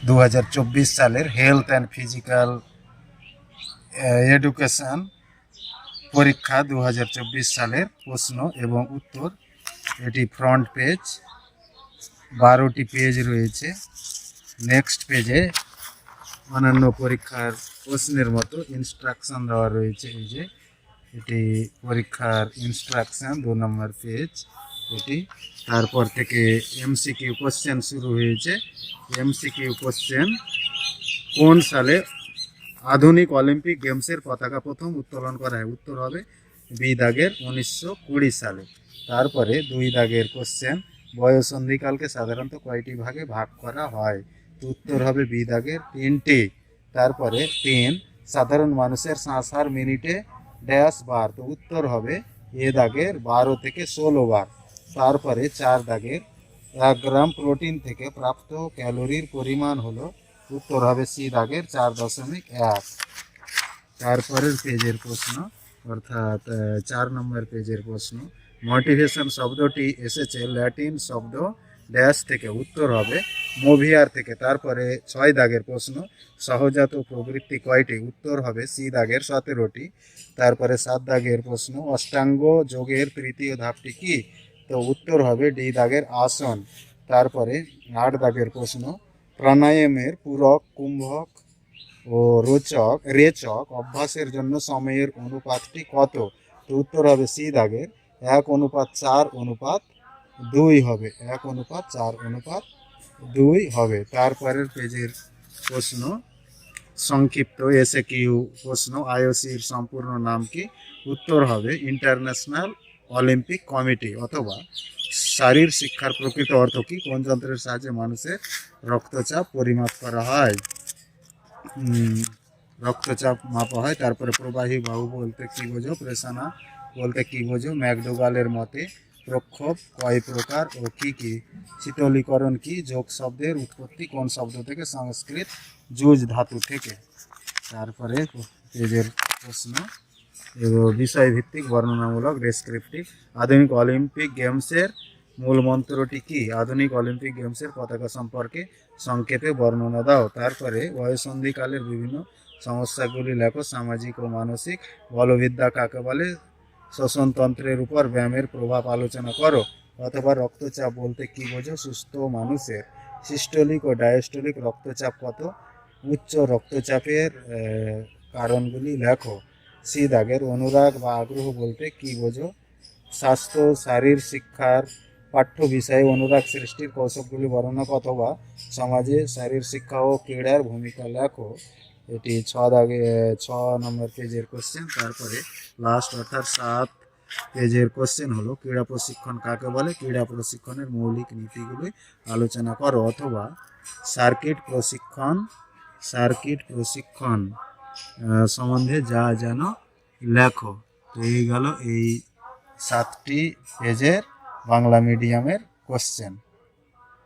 2024 সালের health and physical education পরীক্ষা 2024 সালের প্রশ্ন এবং উত্তর। এটি ফ্রন্ট পেজ, 12টি পেজ রয়েছে। নেক্সট পেজে অন্যান্য পরীক্ষার প্রশ্নের মতো ইনস্ট্রাকশন দেওয়া রয়েছে। এই যে এটি পরীক্ষার ইনস্ট্রাকশন, 2 নম্বর পেজ এটি। তারপর থেকে এমসিকিউ কোশ্চেন শুরু হয়েছে। এমসিকিউ কোশ্চেন: কোন সালে আধুনিক অলিম্পিক গেমসের পতাকা প্রথম উত্তোলন করা হয়? উত্তর হবে বি দাগের 1920 সালে। তারপরে 2 দাগের কোশ্চেন: বয়ঃসন্ধিকালকে সাধারণত কয়টি ভাগে ভাগ করা হয়? উত্তর হবে বি দাগের 3টি। তারপরে 3, সাধারণ মানুষের শ্বাসার মিনিটে ড্যাশ বার। তো উত্তর হবে এ দাগের 12 থেকে 16 বার। তারপরে 4 দাগের 1 গ্রাম প্রোটিন থেকে প্রাপ্ত ক্যালোরির পরিমাণ হলো। উত্তর হবে সি দাগের 4.1। তারপরের পেজের প্রশ্ন, অর্থাৎ 4 নম্বর পেজের প্রশ্ন: মোটিভেশন শব্দটি এসেছে ল্যাটিন শব্দ ড্যাশ থেকে। উত্তর হবে মোভিয়ার থেকে। তারপরে 6 দাগের প্রশ্ন: সহজাত প্রবৃত্তি কয়টি? উত্তর হবে সি দাগের 17টি। তারপরে 7 দাগের প্রশ্ন: অষ্টাঙ্গ যোগের তৃতীয় ধাপটি কি? তো উত্তর হবে ডি দাগের আসন। তারপরে 8 দাগের প্রশ্ন: প্রাণায়ামের পূরক, কুম্ভক ও রেচক অভ্যাসের জন্য সময়ের অনুপাতটি কত? তো উত্তর হবে সি দাগের 1:4:2 হবে। 1:4:2 হবে। তারপরের পেজের প্রশ্ন সংক্ষিপ্ত এসে কিউ প্রশ্ন: আইওসির সম্পূর্ণ নাম কি? উত্তর হবে ইন্টারন্যাশনাল অলিম্পিক কমিটি। অথবা শারীর শিক্ষার প্রকৃত অর্থ কি? কোন যন্ত্রের সাহায্যে মানুষের রক্তচাপ পরিমাপ করা হয়? রক্তচাপ মাপা হয়। তারপরে প্রবাহী বাহু বলতে কি বোঝো? প্রেসানা বলতে কি বোঝো? ম্যাকডোগালের মতে প্রক্ষোভ কয় প্রকার ও কি কি? শীতলীকরণ কি? যোগ শব্দের উৎপত্তি কোন শব্দ থেকে? সংস্কৃত জুজ ধাতু থেকে। তারপরে পেজের প্রশ্ন এবং বিষয়ভিত্তিক বর্ণনামূলক ডেসক্রিপটিভ: আধুনিক অলিম্পিক গেমসের মূল মন্ত্রটি কি? আধুনিক অলিম্পিক গেমসের পতাকা সম্পর্কে সংক্ষেপে বর্ণনা দাও। তারপরে বয়ঃসন্ধিকালের বিভিন্ন সমস্যাগুলি লেখো। সামাজিক ও মানসিক বলবিদ্যা কাকে বলে? শ্বসনতন্ত্রের উপর ব্যায়ামের প্রভাব আলোচনা করো। অথবা রক্তচাপ বলতে কি বোঝো? সুস্থ মানুষের সিস্টোলিক ও ডায়াস্টোলিক রক্তচাপ কত? উচ্চ রক্তচাপের কারণগুলি লেখো। সি দাগের অনুরাগ বা আগ্রহ বলতে কি বোঝো? স্বাস্থ্য শারীর শিক্ষার পাঠ্য বিষয়ে অনুরাগ সৃষ্টির কৌশলগুলি বর্ণনা করো। অথবা সমাজে শারীর শিক্ষা ও ক্রীড়ার ভূমিকা লেখো। এটি 6 নম্বর পেজের কোশ্চেন। তারপরে লাস্ট অর্থাৎ 7 পেজের কোশ্চেন হলো ক্রীড়া প্রশিক্ষণ কাকে বলে? ক্রীড়া প্রশিক্ষণের মৌলিক নীতিগুলি আলোচনা করো। অথবা সার্কিট প্রশিক্ষণ সম্বন্ধে যা জানো লেখো। তো এই গেল এই 7টি পেজের বাংলা মিডিয়ামের কোশ্চেন।